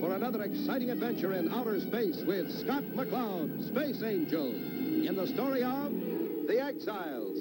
for another exciting adventure in outer space with Scott McCloud, Space Angel, in the story of The Exiles.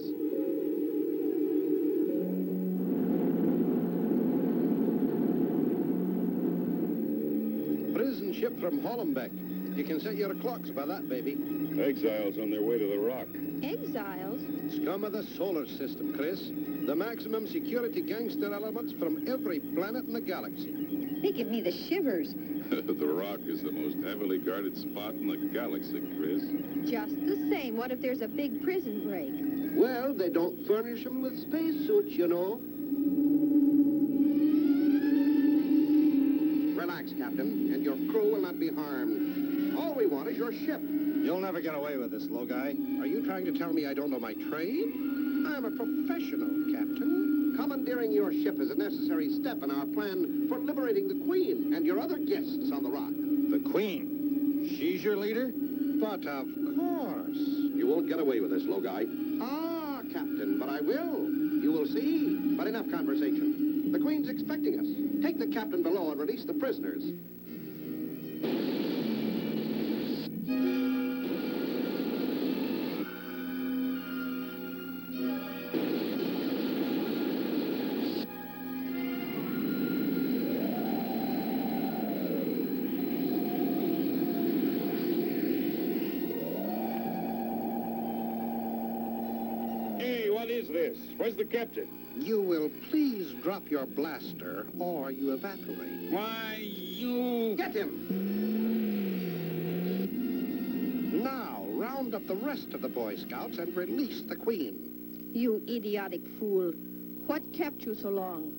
Prison ship from Hollenbeck. You can set your clocks by that, baby. Exiles on their way to the rock. Exiles? Scum of the solar system, Chris. The maximum security gangster elements from every planet in the galaxy. They give me the shivers. The rock is the most heavily guarded spot in the galaxy, Chris. Just the same, what if there's a big prison break? Well, they don't furnish them with spacesuits, you know. Relax, Captain, and your crew will not be harmed. All we want is your ship. You'll never get away with this, low guy. Are you trying to tell me I don't know my trade? I'm a professional, Captain. Commandeering your ship is a necessary step in our plan for liberating the Queen and your other guests on the rock. The Queen? She's your leader? But of course. You won't get away with this, low guy. Ah, Captain, but I will. You will see. But enough conversation. The Queen's expecting us. Take the captain below and release the prisoners. What is this? Where's the captain? You will please drop your blaster, or you evaporate. Why, you... Get him! Now, round up the rest of the Boy Scouts and release the Queen. You idiotic fool. What kept you so long?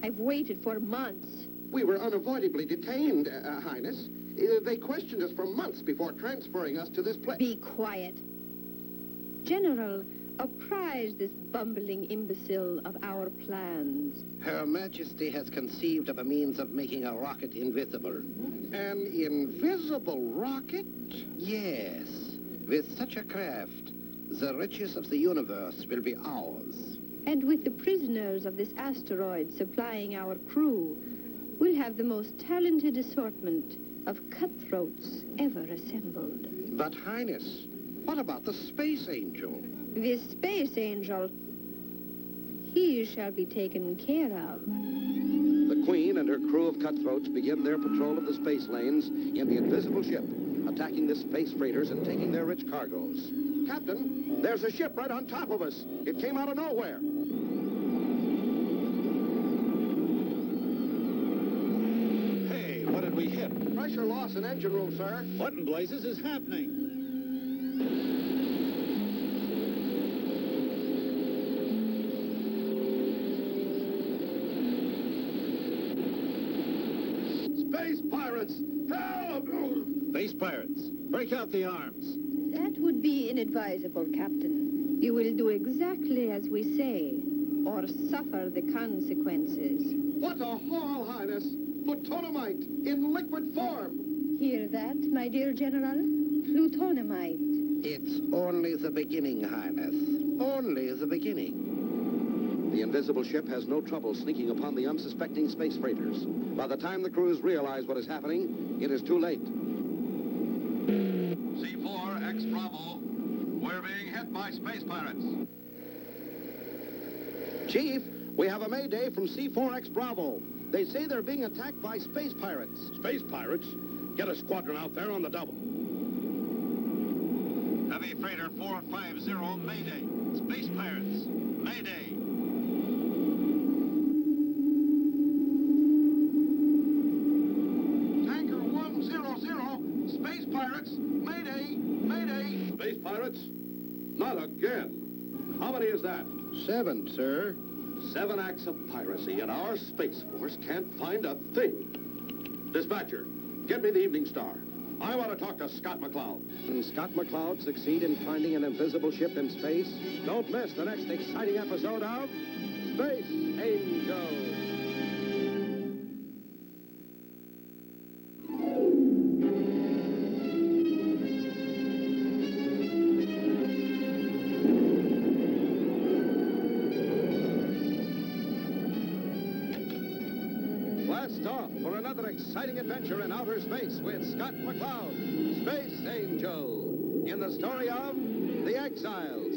I've waited for months. We were unavoidably detained, Highness. They questioned us for months before transferring us to this place. Be quiet. General, apprise this bumbling imbecile of our plans. Her Majesty has conceived of a means of making a rocket invisible. An invisible rocket? Yes. With such a craft, the riches of the universe will be ours. And with the prisoners of this asteroid supplying our crew, we'll have the most talented assortment of cutthroats ever assembled. But, Highness, what about the Space Angel? This Space Angel, he shall be taken care of. The Queen and her crew of cutthroats begin their patrol of the space lanes in the invisible ship, attacking the space freighters and taking their rich cargoes. Captain, there's a ship right on top of us. It came out of nowhere. Hey, what did we hit? Pressure loss in engine room, sir. What in blazes is happening? Space pirates! Help! Space pirates, break out the arms. That would be inadvisable, Captain. You will do exactly as we say, or suffer the consequences. What a haul, Highness! Plutonomite in liquid form! Hear that, my dear General? Plutonomite. It's only the beginning, Highness. Only the beginning. The invisible ship has no trouble sneaking upon the unsuspecting space freighters. By the time the crews realize what is happening, it is too late. C4X Bravo, we're being hit by space pirates. Chief, we have a mayday from C4X Bravo. They say they're being attacked by space pirates. Space pirates? Get a squadron out there on the double. Heavy freighter 450, mayday. Space pirates, mayday. Tanker 100, space pirates, mayday, mayday. Space pirates? Not again. How many is that? 7, sir. 7 acts of piracy, and our Space Force can't find a thing. Dispatcher, get me the Evening Star. I want to talk to Scott McCloud. Can Scott McCloud succeed in finding an invisible ship in space? Don't miss the next exciting episode of Space Angel. Blast off for another another exciting adventure in outer space with Scott McCloud, Space Angel, in the story of The Exiles.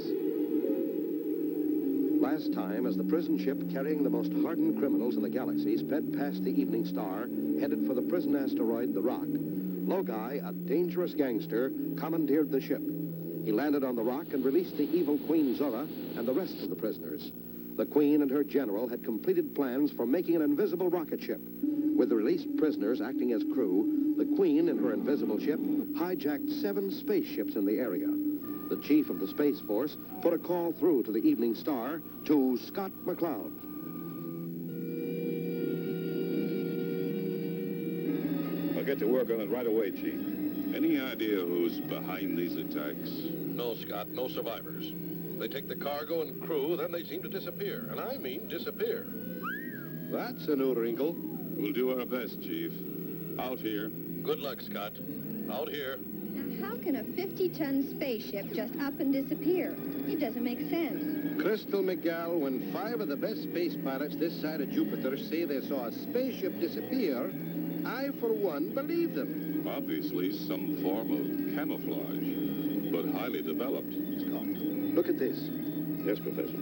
Last time, as the prison ship carrying the most hardened criminals in the galaxy sped past the Evening Star, headed for the prison asteroid, the Rock, Logai, a dangerous gangster, commandeered the ship. He landed on the Rock and released the evil Queen Zora and the rest of the prisoners. The Queen and her general had completed plans for making an invisible rocket ship. With the released prisoners acting as crew, the Queen and her invisible ship hijacked 7 spaceships in the area. The chief of the Space Force put a call through to the Evening Star to Scott McCloud. I'll get to work on it right away, Chief. Any idea who's behind these attacks? No, Scott, no survivors. They take the cargo and crew, then they seem to disappear. And I mean disappear. That's a new wrinkle. We'll do our best, Chief. Out here. Good luck, Scott. Out here. Now, how can a 50-ton spaceship just up and disappear? It doesn't make sense. Crystal Miguel, when 5 of the best space pilots this side of Jupiter say they saw a spaceship disappear, I, for one, believe them. Obviously, some form of camouflage, but highly developed. Scott, look at this. Yes, Professor.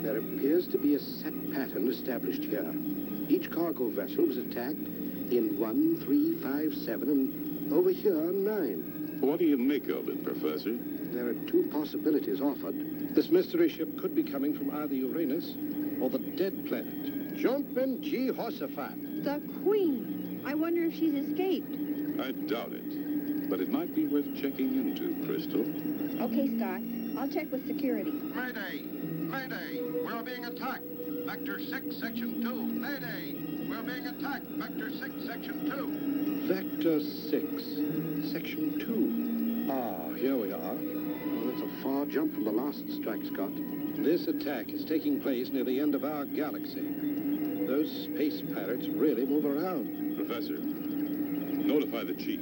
There appears to be a set pattern established here. Each cargo vessel was attacked in 1, 3, 5, 7, and over here, 9. What do you make of it, Professor? There are 2 possibilities offered. This mystery ship could be coming from either Uranus or the dead planet. Jumpin' Jehoshaphat. The Queen. I wonder if she's escaped. I doubt it, but it might be worth checking into, Crystal. Okay, Scott. I'll check with security. Mayday! Mayday! We're being attacked! Vector 6, Section 2. Mayday! We're being attacked! Vector 6, Section 2. Vector 6, Section 2. Ah, here we are. Well, that's a far jump from the last strike, Scott. This attack is taking place near the end of our galaxy. Those space pirates really move around. Professor, notify the Chief.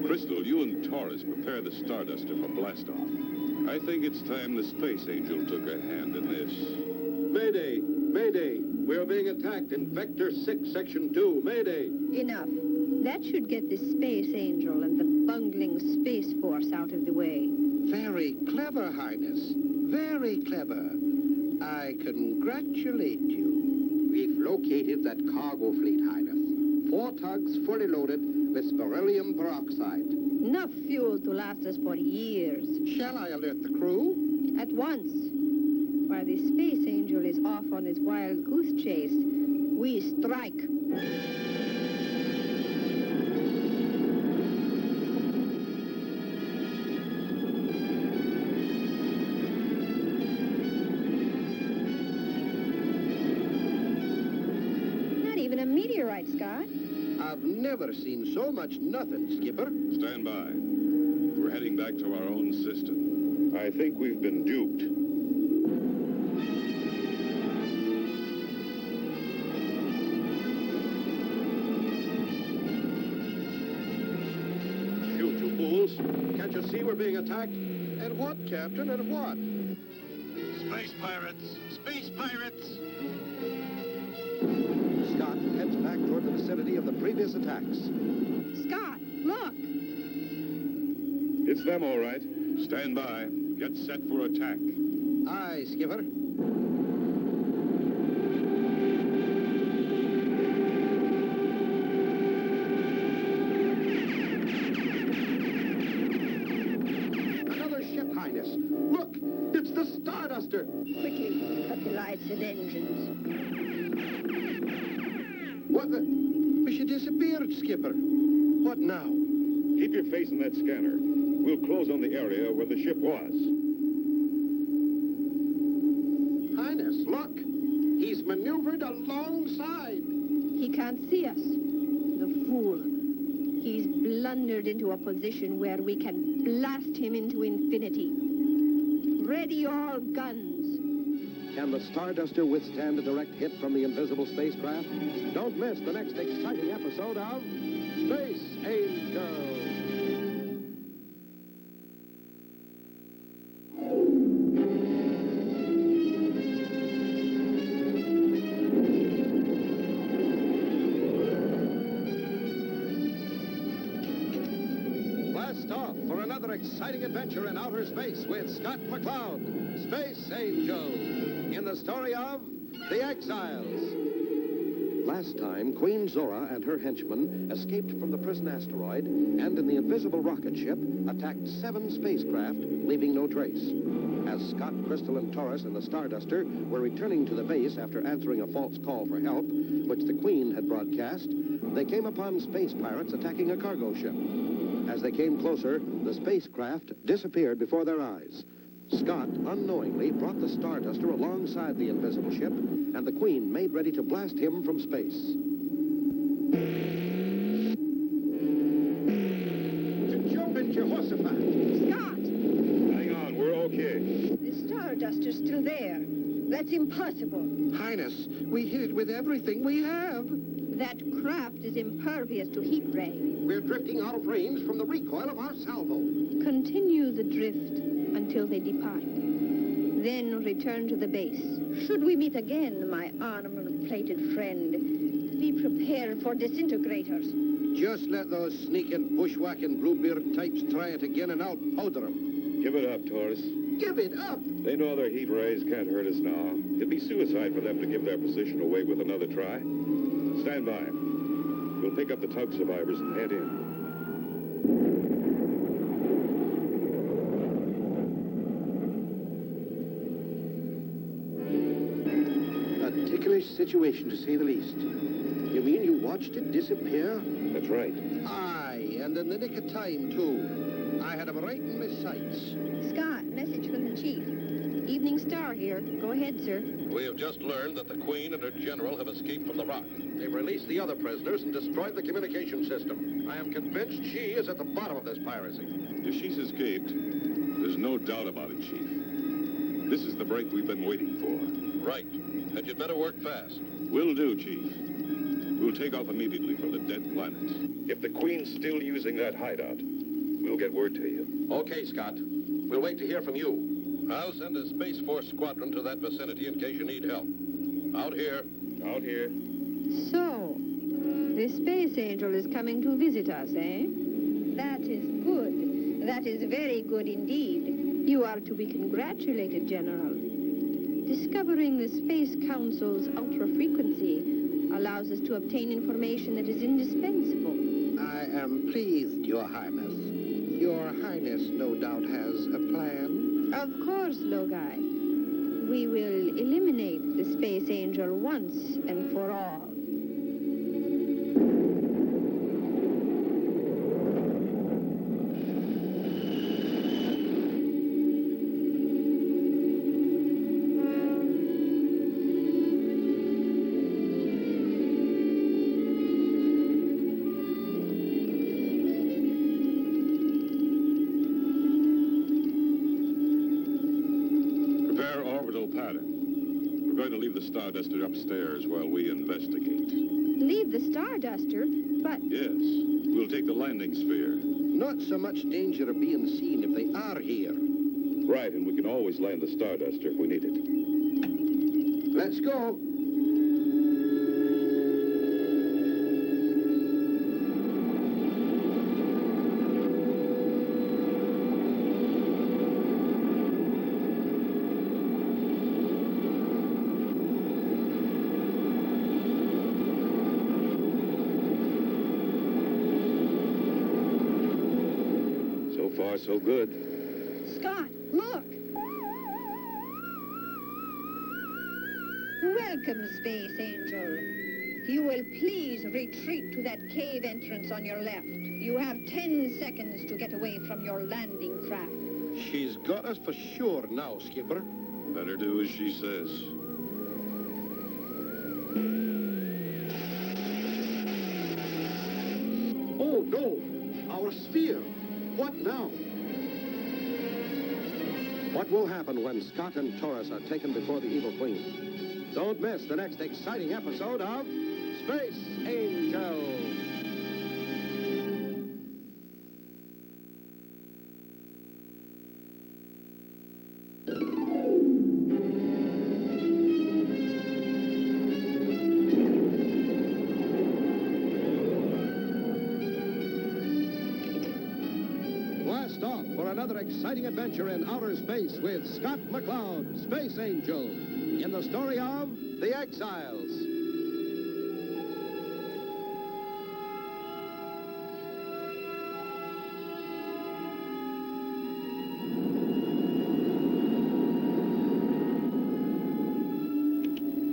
Crystal, you and Taurus prepare the Starduster for blastoff. I think it's time the Space Angel took a hand in this. Mayday! Mayday! We're being attacked in Vector 6, Section 2. Mayday! Enough. That should get the Space Angel and the bungling Space Force out of the way. Very clever, Highness. Very clever. I congratulate you. We've located that cargo fleet, Highness. 4 tugs fully loaded with beryllium peroxide. Enough fuel to last us for years. Shall I alert the crew? At once. While the Space Angel is off on his wild goose chase, we strike. Not even a meteorite, Scott. I've never seen so much nothing, Skipper. Stand by. We're heading back to our own system. I think we've been duped. Shoot, you fools. Can't you see we're being attacked? And what, Captain, and what? Space pirates! Space pirates! Scott heads back toward the vicinity of the previous attacks. Scott, look! It's them, all right. Stand by. Get set for attack. Aye, Skipper. Another ship, Highness. Look, it's the Starduster. Quickly, cut the lights and engines. What the? She disappeared, Skipper. What now? Keep your face in that scanner. We'll close on the area where the ship was. Highness, look. He's maneuvered alongside. He can't see us. The fool. He's blundered into a position where we can blast him into infinity. Ready all guns. Can the Starduster withstand a direct hit from the invisible spacecraft? Don't miss the next exciting episode of Space Angel. blast off for another exciting adventure in outer space with Scott McCloud, Space Angel, in the story of The Exiles. Last time, Queen Zora and her henchmen escaped from the prison asteroid and in the invisible rocket ship attacked 7 spacecraft, leaving no trace. As Scott, Crystal, and Taurus and the Starduster were returning to the base after answering a false call for help, which the Queen had broadcast, they came upon space pirates attacking a cargo ship. As they came closer, the spacecraft disappeared before their eyes. Scott unknowingly brought the Starduster alongside the invisible ship, and the Queen made ready to blast him from space. Jumping Jehoshaphat! Scott! Hang on, we're okay. The Starduster's still there. That's impossible. Highness, we hit it with everything we have. That craft is impervious to heat ray. We're drifting out of range from the recoil of our salvo. Continue the drift until they depart. Then return to the base. Should we meet again, my armor-plated friend, be prepared for disintegrators. Just let those sneaking, bushwhacking Bluebeard types try it again and I'll powder them. Give it up, Taurus. Give it up! They know their heat rays can't hurt us now. It'd be suicide for them to give their position away with another try. Stand by. We'll pick up the tug survivors and head in. A ticklish situation, to say the least. You mean you watched it disappear? That's right. Aye, and in the nick of time, too. I had him right in my sights. Scott, message from the chief. Evening Star here. Go ahead, sir. We have just learned that the Queen and her general have escaped from the rock. They've released the other prisoners and destroyed the communication system. I am convinced she is at the bottom of this piracy. If she's escaped, there's no doubt about it, Chief. This is the break we've been waiting for. Right. And you'd better work fast. Will do, Chief. We'll take off immediately from the dead planet. If the Queen's still using that hideout, we'll get word to you. Okay, Scott. We'll wait to hear from you. I'll send a Space Force squadron to that vicinity in case you need help. Out here. Out here. So, the Space Angel is coming to visit us, eh? That is good. That is very good indeed. You are to be congratulated, General. Discovering the Space Council's ultra-frequency allows us to obtain information that is indispensable. I am pleased, Your Highness. Your Highness no doubt has a plan. Of course, Logai. We will eliminate the Space Angel once and for all. Starduster upstairs while we investigate. Leave the Starduster? But... Yes. We'll take the landing sphere. Not so much danger of being seen if they are here. Right, and we can always land the Starduster if we need it. Let's go. So good. Scott, look! Welcome, Space Angel. You will please retreat to that cave entrance on your left. You have 10 seconds to get away from your landing craft. She's got us for sure now, Skipper. Better do as she says. Oh, no! Our sphere! What now? What will happen when Scott and Taurus are taken before the evil Queen? Don't miss the next exciting episode of Space Angel. for another exciting adventure in outer space with Scott McCloud, Space Angel, in the story of The Exiles.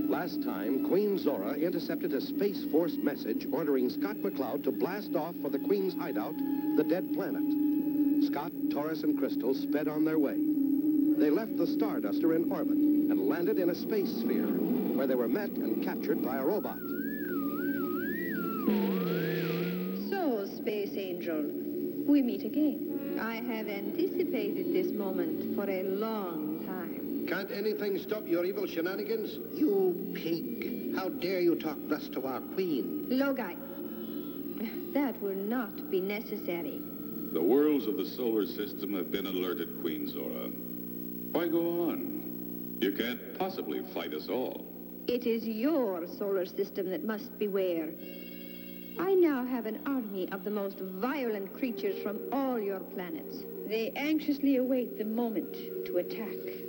Last time, Queen Zora intercepted a Space Force message ordering Scott McCloud to blast off for the Queen's hideout, the Dead Planet. Scott, Taurus, and Crystal sped on their way. They left the Starduster in orbit and landed in a space sphere, where they were met and captured by a robot. So, Space Angel, we meet again. I have anticipated this moment for a long time. Can't anything stop your evil shenanigans? You pig. How dare you talk thus to our queen? Logai, that will not be necessary. The worlds of the solar system have been alerted, Queen Zora. Why go on? You can't possibly fight us all. It is your solar system that must beware. I now have an army of the most violent creatures from all your planets. They anxiously await the moment to attack.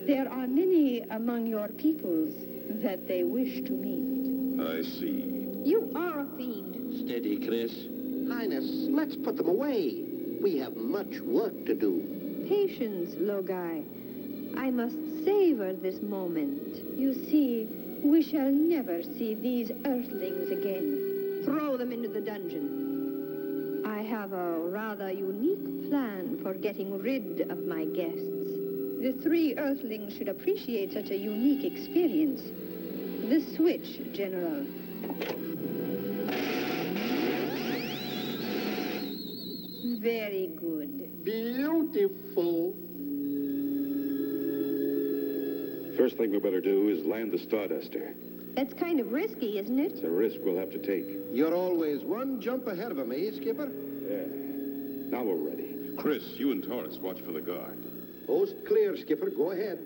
There are many among your peoples that they wish to meet. I see. You are a fiend. Steady, Chris. Highness, let's put them away. We have much work to do. Patience, Logai. I must savor this moment. You see, we shall never see these earthlings again. Throw them into the dungeon. I have a rather unique plan for getting rid of my guests. The 3 earthlings should appreciate such a unique experience. The switch, General. Very good. Beautiful. First thing we better do is land the Starduster. That's kind of risky, isn't it? It's a risk we'll have to take. You're always one jump ahead of him, eh, Skipper? Yeah. Now we're ready. Chris, you and Taurus watch for the guard. Coast clear, Skipper. Go ahead.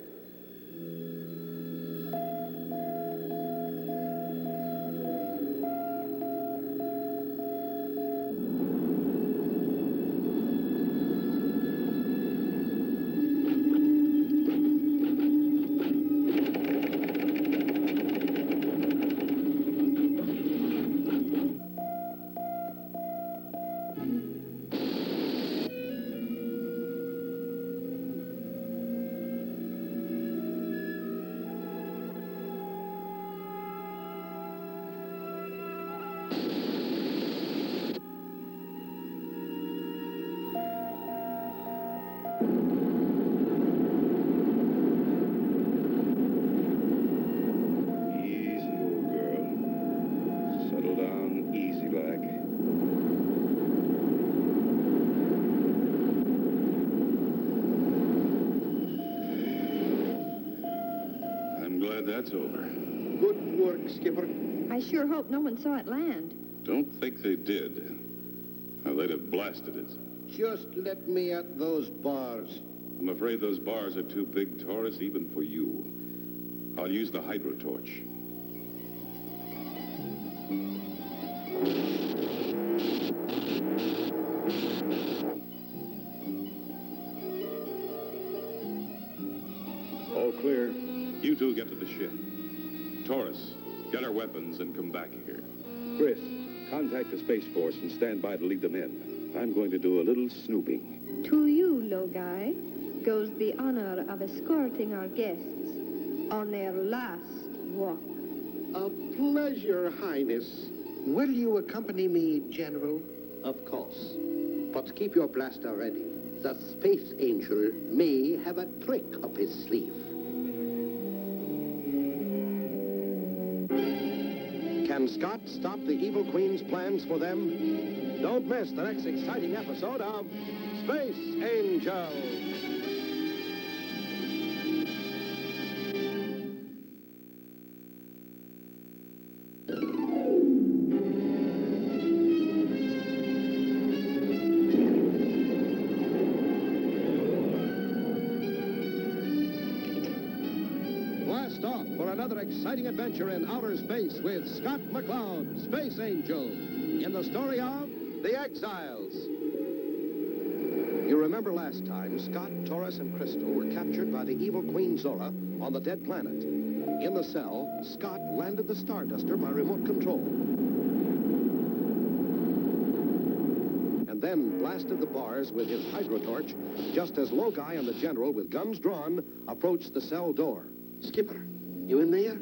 That's over. Good work, Skipper. I sure hope no one saw it land. Don't think they did. Or they'd have blasted it. Just let me at those bars. I'm afraid those bars are too big, Taurus, even for you. I'll use the hydro torch. All clear. You two get to the ship. Taurus, get our weapons and come back here. Chris, contact the Space Force and stand by to lead them in. I'm going to do a little snooping. To you, Logai, goes the honor of escorting our guests on their last walk. A pleasure, Highness. Will you accompany me, General? Of course. But keep your blaster ready. The Space Angel may have a trick up his sleeve. Can Scott stop the evil Queen's plans for them? Don't miss the next exciting episode of Space Angel. Blast off for another exciting adventure in outer space with Scott McCloud, Space Angel, in the story of The Exiles. You remember Remember last time, Scott, Torres, and Crystal were captured by the evil Queen Zora on the dead planet. In the cell, Scott landed the Starduster by remote control. And then blasted the bars with his hydrotorch, just as Logai and the General, with guns drawn, approached the cell door. Skipper, you in there?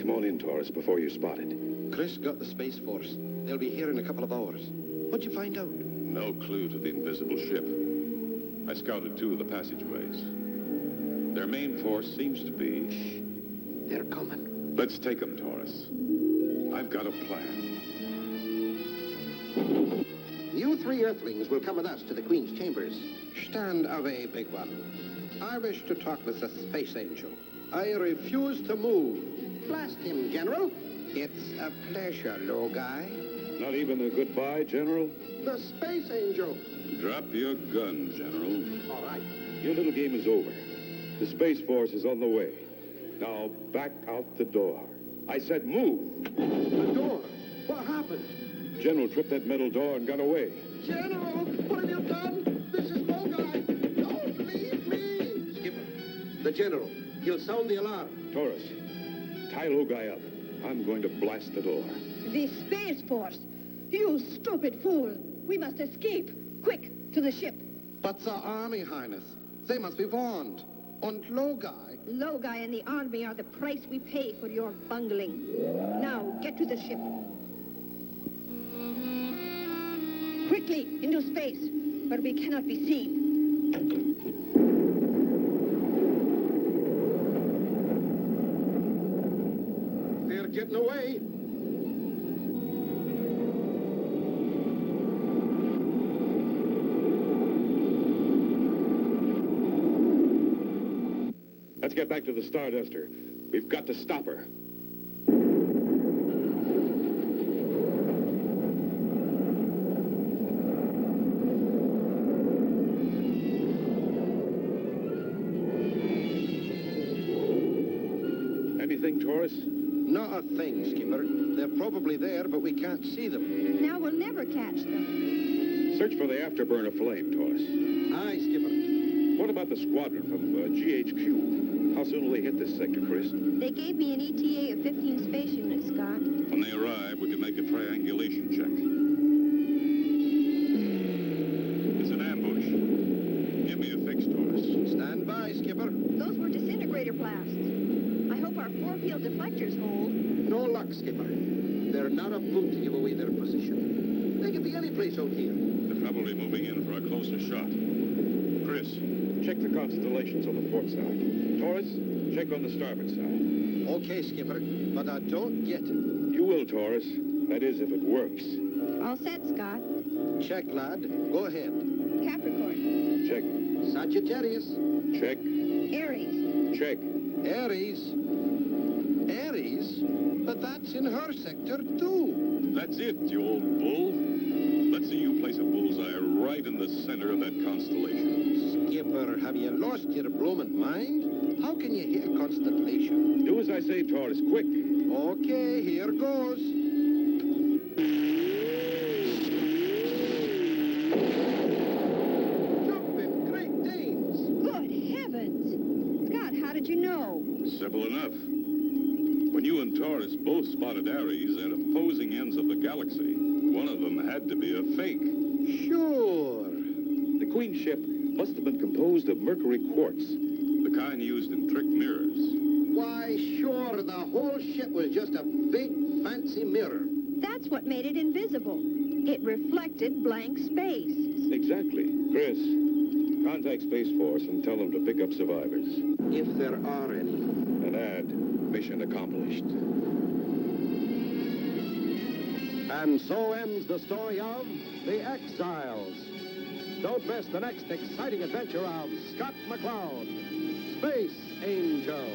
Come on in, Torres, before you're spotted. Chris got the Space Force. They'll be here in a couple of hours. What'd you find out? No clue to the invisible ship. I scouted 2 of the passageways. Their main force seems to be... Shh. They're coming. Let's take them, Torres. I've got a plan. You 3 Earthlings will come with us to the Queen's chambers. Stand away, big one. I wish to talk with the Space Angel. I refuse to move. Blast him, General. It's a pleasure, Logai. Not even a goodbye, General? The Space Angel. Drop your gun, General. All right. Your little game is over. The Space Force is on the way. Now back out the door. I said move. The door. What happened? General tripped that metal door and got away. General, what have you done? This is Logai. Don't leave me. Skipper, the General. He'll sound the alarm. Torres, tie Logai up. I'm going to blast the door. The Space Force! You stupid fool! We must escape! Quick, to the ship! But the Army, Highness. They must be warned. And Logai. Logai and the Army are the price we pay for your bungling. Now, get to the ship. Quickly, into space, where we cannot be seen. They're getting away. Let's get back to the Starduster. We've got to stop her. Anything, Torres? Not a thing, Skipper. They're probably there, but we can't see them. Now we'll never catch them. Search for the afterburner flame, Torres. Aye, Skipper. What about the squadron from GHQ? How soon will they hit this sector, Chris? They gave me an ETA of 15 space units, Scott. When they arrive, we can make a triangulation check. It's an ambush. Give me a fix, Torres. Stand by, Skipper. Those were disintegrator blasts. I hope our four-field deflectors hold. No luck, Skipper. They're not a boot to give away their position. They could be any place out here. They're probably moving in for a closer shot. Chris, check the constellations on the port side. Torres, check on the starboard side. Okay, Skipper, but I don't get it. You will, Torres. That is, if it works. All set, Scott. Check, lad. Go ahead. Capricorn. Check. Sagittarius. Check. Aries. Check. Aries. Aries? But that's in her sector, too. That's it, you old bull. Let's see you place a bullseye right in the center of that constellation. Skipper, have you lost your bloomin' mind? How can you hit a constellation? Do as I say, Torres, quick. Okay, here goes. Jumping Great Danes! Good heavens! Scott, how did you know? Simple enough. When you and Torres both spotted Ares at opposing ends of the galaxy, one of them had to be a fake. Sure. The Queen ship must have been composed of mercury quartz, the kind used in trick mirrors. Why, sure, the whole ship was just a big, fancy mirror. That's what made it invisible. It reflected blank space. Exactly. Chris, contact Space Force and tell them to pick up survivors. If there are any. And add, mission accomplished. And so ends the story of The Exiles. Don't miss the next exciting adventure of Scott McCloud, Space Angel.